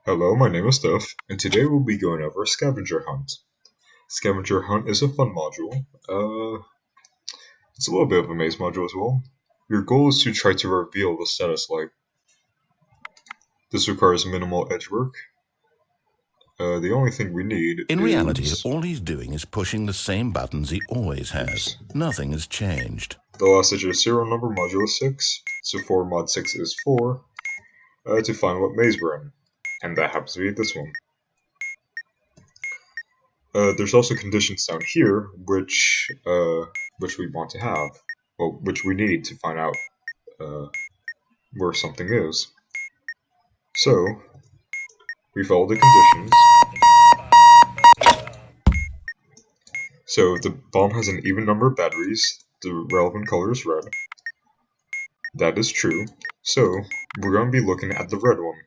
Hello, my name is Steph, and today we'll be going over Scavenger Hunt. Scavenger Hunt is a fun module. It's a little bit of a maze module as well. Your goal is to try to reveal the status light. This requires minimal edge work. The only thing we need In reality, is... all he's doing is pushing the same buttons he always has. Nothing has changed. The last digit is 0, number module is 6, so 4 mod 6 is 4, to find what maze we're in. And that happens to be this one. There's also conditions down here, which we want to have, well, which we need to find out where something is. So, we follow the conditions. So, the bomb has an even number of batteries, the relevant color is red. That is true. So, we're going to be looking at the red one.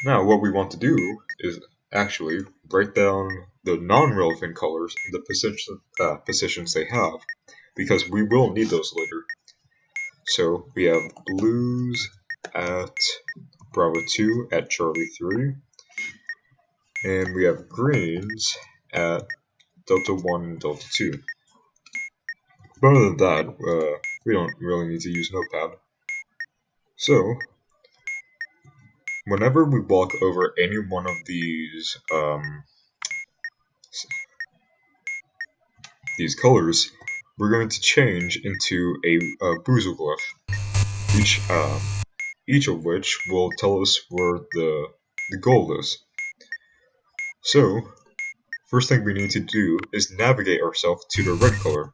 Now, what we want to do is actually write down the non-relevant colors and the positions they have, because we will need those later. So we have blues at Bravo 2 at Charlie 3, and we have greens at Delta 1 and Delta 2. But other than that, we don't really need to use Notepad. So, whenever we walk over any one of these colors, we're going to change into a boozle glyph, each of which will tell us where the goal is. So, first thing we need to do is navigate ourselves to the red color,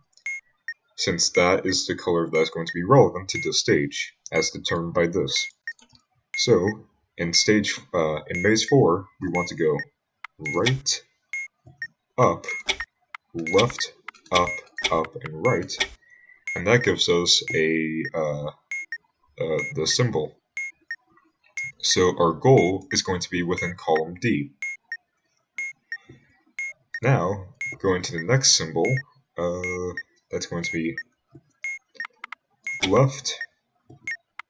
since that is the color that's going to be relevant to this stage, as determined by this. So, in maze 4, we want to go right, up, left, up, and right, and that gives us the symbol. So our goal is going to be within column D. Now, going to the next symbol, that's going to be left,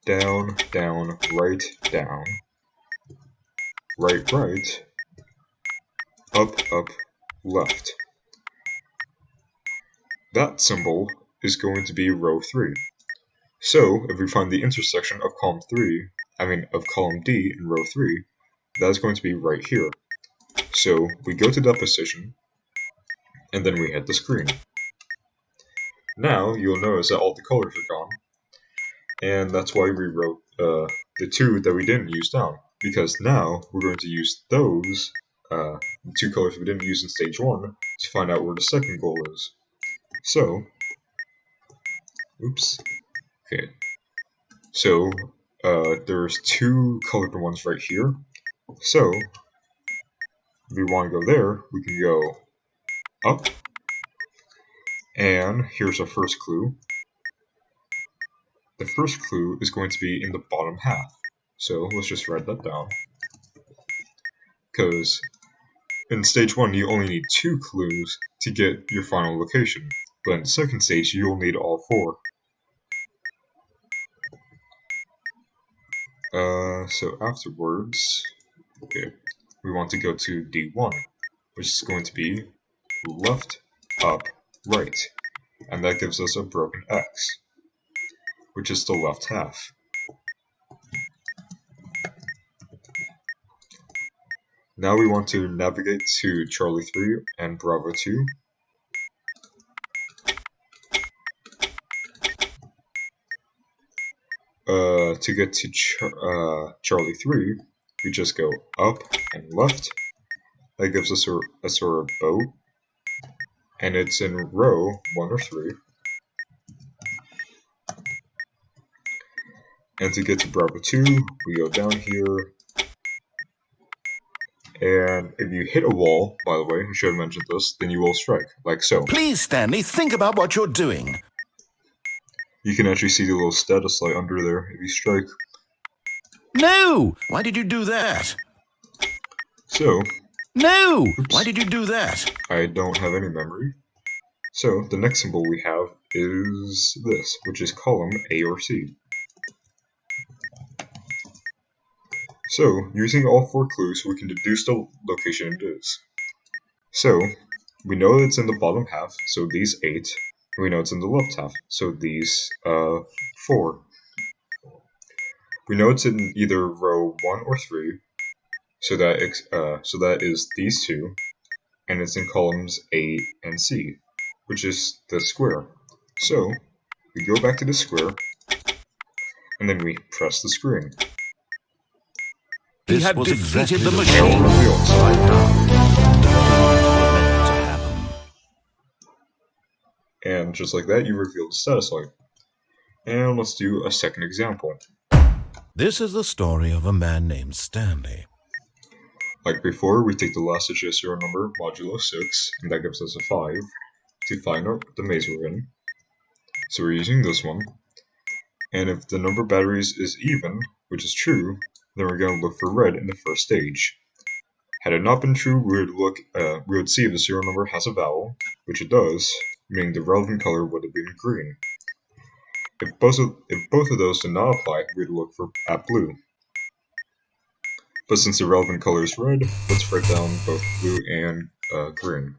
down, down, right, right, up, left. That symbol is going to be row 3. So, if we find the intersection of column D in row 3, that's going to be right here. So, we go to that position, and then we hit the screen. Now, you'll notice that all the colors are gone, and that's why we wrote the 2 that we didn't use down, because now we're going to use those, the 2 colors we didn't use in stage 1, to find out where the second goal is. So, so there's 2 colored ones right here, so if we want to go there, we can go up, and here's our first clue. The first clue is going to be in the bottom half, so let's just write that down, because in stage 1 you only need 2 clues to get your final location, but in the second stage you'll need all 4. So afterwards, we want to go to D1, which is going to be left, up, right, and that gives us a broken X, which is the left half. Now we want to navigate to Charlie 3 and Bravo 2. To get to Charlie 3, we just go up and left. That gives us a sort of boat, and it's in row 1 or 3. And to get to Bravo 2, we go down here, and if you hit a wall, by the way, I should have mentioned this, then you will strike, like so. Please, Stanley, think about what you're doing. You can actually see the little status light under there if you strike. No! Why did you do that? So... No! Why did you do that? I don't have any memory. So, the next symbol we have is this, which is column A or C. So, using all 4 clues, we can deduce the location it is. So, we know it's in the bottom half, so these 8. We know it's in the left half, so these 4. We know it's in either row 1 or 3, so that is these 2, and it's in columns A and C, which is the square. So, we go back to the square, and then we press the screen. He This had was defeated exactly the the machine. Revealed. Right done. The clues were meant to happen. And just like that, you reveal the status light. And let's do a second example. This is the story of a man named Stanley. Like before, we take the last digit serial number modulo 6, and that gives us a 5, to find out the maze we're in. So we're using this one. And if the number of batteries is even, which is true, then we're going to look for red in the first stage. Had it not been true, we would see if the serial number has a vowel, which it does, meaning the relevant color would have been green. If both of those did not apply, we'd look at blue. But since the relevant color is red, let's write down both blue and green.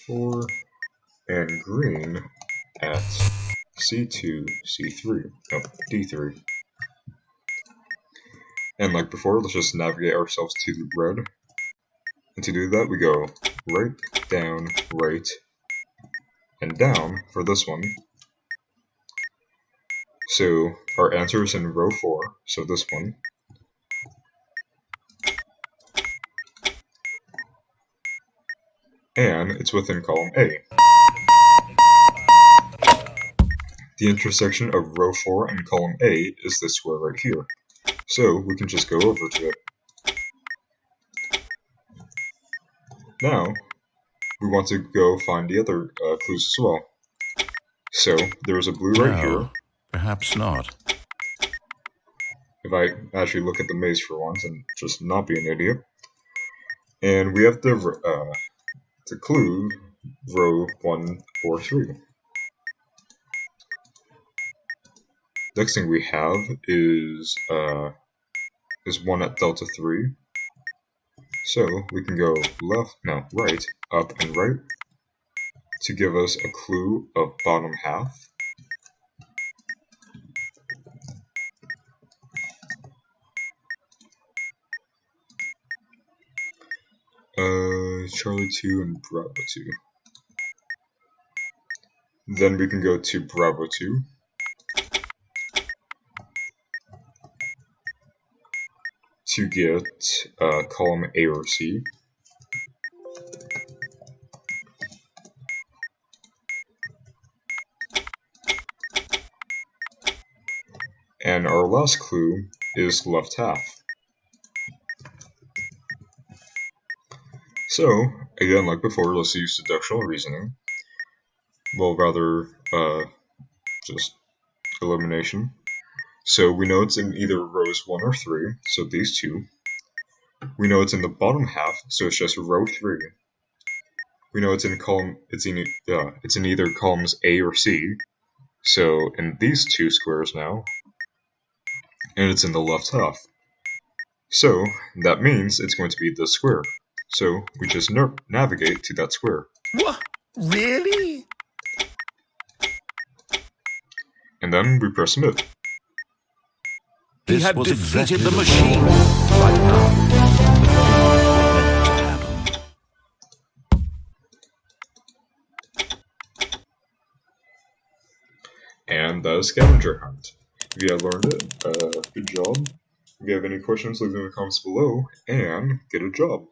4 and green at C2, C3, no, D3. And like before, let's just navigate ourselves to the red. And to do that, we go right, right, and down for this one. So our answer is in row 4, so this one. And it's within column A. The intersection of row 4 and column A is this square right here. So we can just go over to it. Now, we want to go find the other clues as well. So there's a blue right here. No, perhaps not. If I actually look at the maze for once and just not be an idiot. And we have the clue row 1 or 3. Next thing we have is 1 at delta 3. So we can go right, up and right to give us a clue of bottom half. Charlie 2 and Bravo 2. Then we can go to Bravo 2. To get column A or C. And our last clue is left half. So, again, like before, let's use deductional reasoning. Well, rather, just elimination. So we know it's in either rows 1 or 3, so these 2. We know it's in the bottom half, so it's just row 3. We know it's in either columns A or C, so in these 2 squares now, and it's in the left half. So that means it's going to be this square. So we just navigate to that square. What? Really? And then we press submit. He This had was defeated exactly the the machine. Right done. The clues were meant to happen. And that is Scavenger Hunt. If you have learned it, good job. If you have any questions, leave them in the comments below, and get a job.